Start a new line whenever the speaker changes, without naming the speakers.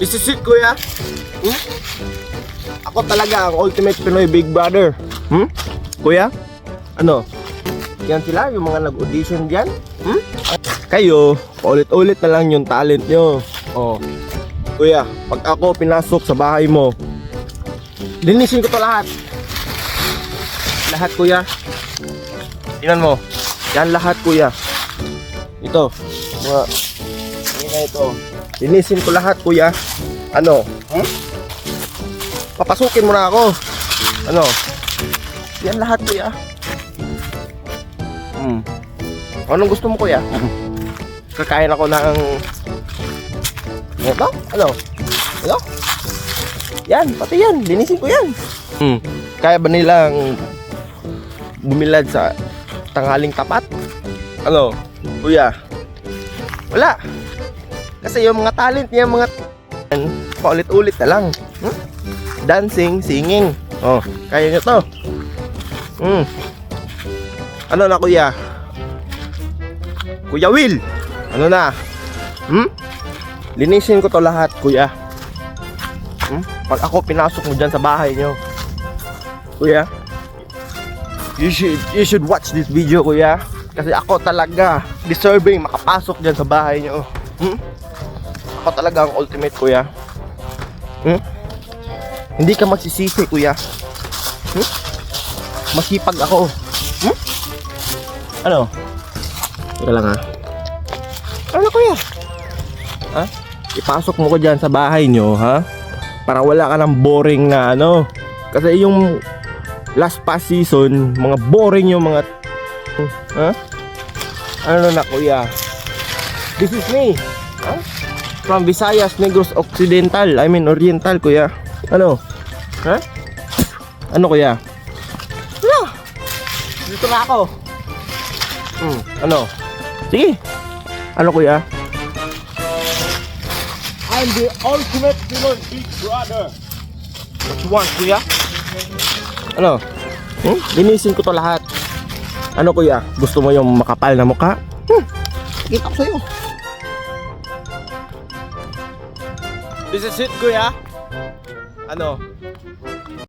This is it, kuya. Ako talaga ang ultimate Pinoy Big Brother. Kuya? Ano? Yan sila, yung mga nag-audition dyan? Kayo, paulit-ulit na lang yung talent nyo. Oh. Kuya, pag ako pinasok sa bahay mo, linisin ko to lahat. Lahat, kuya. Tingnan mo. Yan lahat, kuya. Ito. Mga... ito. Linisin ko lahat, kuya. Ano? Papasukin mo na ako. Ano? Yan lahat, kuya. Anong gusto mo, kuya? Kakain ako ng... ito? Ano? Ito? Yan, pati yan. Linisin ko yan. Kaya ba nilang bumilad sa tanghaling tapat? Ano? Kuya? Wala. Kasi yung mga talent niya, mga paulit-ulit na lang. Dancing, singing. Oh, kaya nyo to. Ano na, kuya? Kuya Will, ano na? Linisin ko to lahat, kuya. Pag ako pinasok mo dyan sa bahay nyo, kuya, you should watch this video, kuya. Kasi ako talaga deserving makapasok dyan sa bahay nyo. Ako talaga ang ultimate, kuya. Hindi ka magsisisi, kuya. Masipag ako. Ano? Teka lang, ha. Ano, kuya? Ha? Ipasok mo ko dyan sa bahay nyo, ha? Para wala ka ng boring na ano. Kasi yung last past season, mga boring yung mga... ha? Ano na, kuya? This is me. Ha? From Visayas, Negros Occidental, I mean Oriental, kuya. Ano? Ha? Ano, kuya? Wala. Dito na ako. Ano? Sige. Ano, kuya? I'm the ultimate Pinoy Big Brother. What you want, kuya? Ano? Linisin ko to lahat. Ano, kuya? Gusto mo yung makapal na mukha? Kita ko sa'yo. This is it, kuya. Ano?